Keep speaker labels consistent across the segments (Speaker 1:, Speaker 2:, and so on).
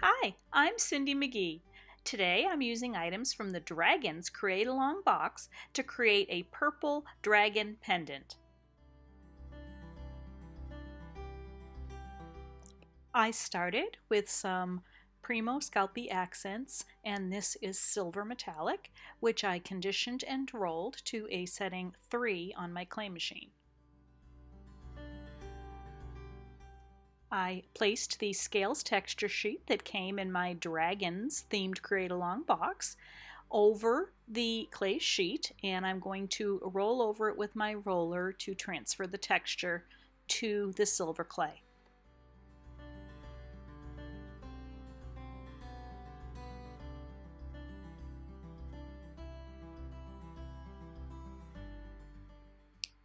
Speaker 1: Hi, I'm Cindi McGee. Today I'm using items from the Dragon's CreateAlong box to create a purple dragon pendant. I started with some Primo Scalpi accents, and this is silver metallic, which I conditioned and rolled to a setting 3 on my clay machine. I placed the scales texture sheet that came in my Dragons themed CreateAlong box over the clay sheet, and I'm going to roll over it with my roller to transfer the texture to the silver clay.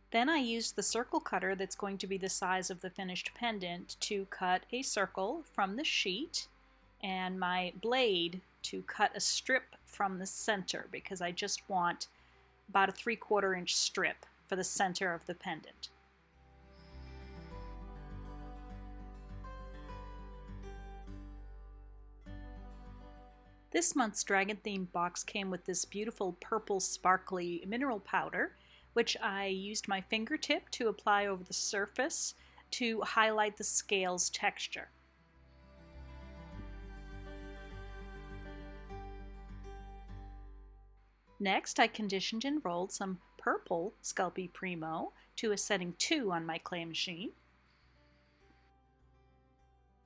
Speaker 1: Then I used the circle cutter that's going to be the size of the finished pendant to cut a circle from the sheet, and my blade to cut a strip from the center because I just want about a 3/4 inch strip for the center of the pendant. This month's Dragon themed box came with this beautiful purple sparkly mineral powder, which I used my fingertip to apply over the surface to highlight the scales texture. Next, I conditioned and rolled some purple Scalpi Primo to a setting 2 on my clay machine.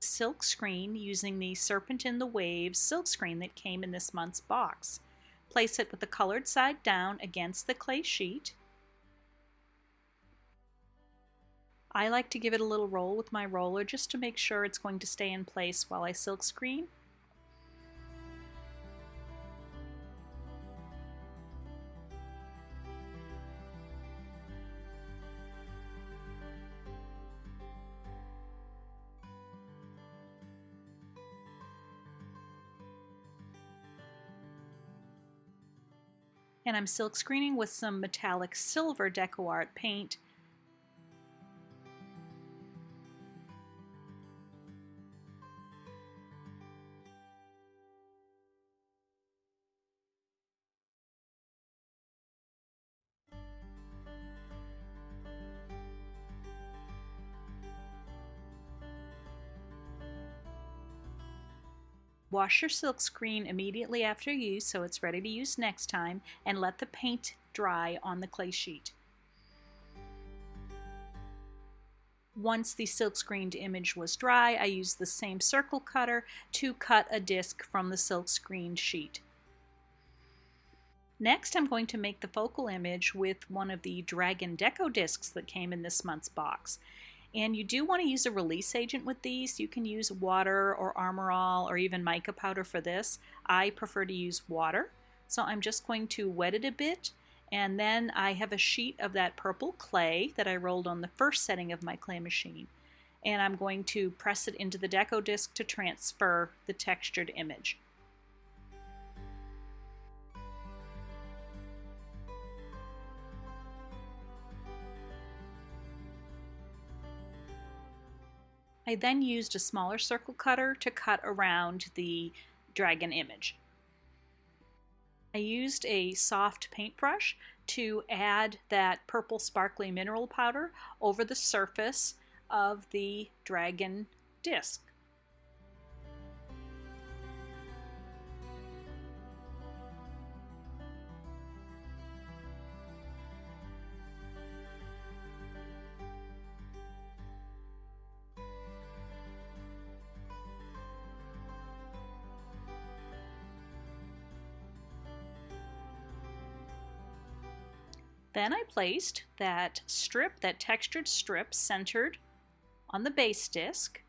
Speaker 1: Silkscreen using the Serpent in the Waves silkscreen that came in this month's box. Place it with the colored side down against the clay sheet. I like to give it a little roll with my roller just to make sure it's going to stay in place while I silkscreen. And I'm silkscreening with some metallic silver deco art paint. Wash your silkscreen immediately after use so it's ready to use next time, and let the paint dry on the clay sheet. Once the silkscreened image was dry, I used the same circle cutter to cut a disc from the silkscreened sheet. Next, I'm going to make the focal image with one of the Dragon Deco discs that came in this month's box. And you do want to use a release agent with these. You can use water or Armor All or even mica powder for this. I prefer to use water. So I'm just going to wet it a bit, and then I have a sheet of that purple clay that I rolled on the first setting of my clay machine. And I'm going to press it into the deco disc to transfer the textured image. I then used a smaller circle cutter to cut around the dragon image. I used a soft paintbrush to add that purple sparkly mineral powder over the surface of the dragon disc. Then I placed that strip, that textured strip, centered on the base disc.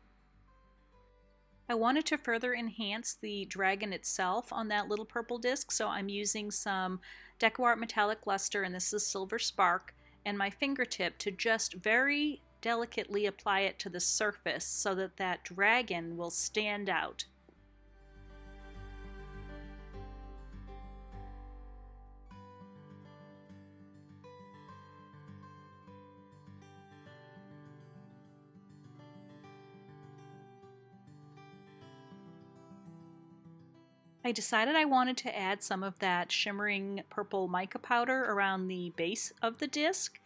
Speaker 1: I wanted to further enhance the dragon itself on that little purple disc, so I'm using some Deco Art Metallic Luster, and this is Silver Spark, and my fingertip to just very delicately apply it to the surface so that that dragon will stand out. I decided I wanted to add some of that shimmering purple mica powder around the base of the disc.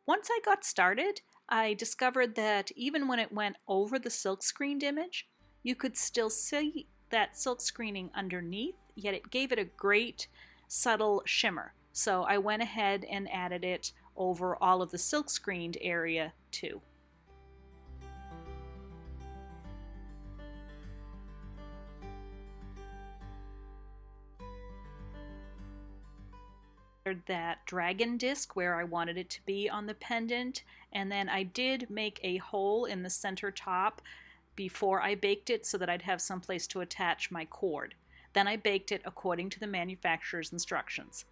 Speaker 1: Once I got started, I discovered that even when it went over the silk screened image, you could still see that silk screening underneath, yet it gave it a great subtle shimmer. So I went ahead and added it over all of the silk screened area too. That dragon disc where I wanted it to be on the pendant, and then I did make a hole in the center top before I baked it so that I'd have some place to attach my cord. Then I baked it according to the manufacturer's instructions.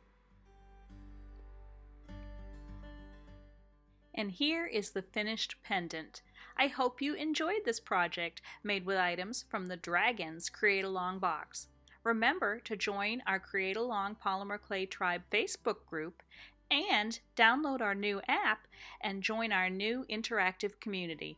Speaker 1: And here is the finished pendant. I hope you enjoyed this project made with items from the Dragon's CreateAlong box. Remember to join our CreateAlong Polymer Clay Tribe Facebook group and download our new app and join our new interactive community.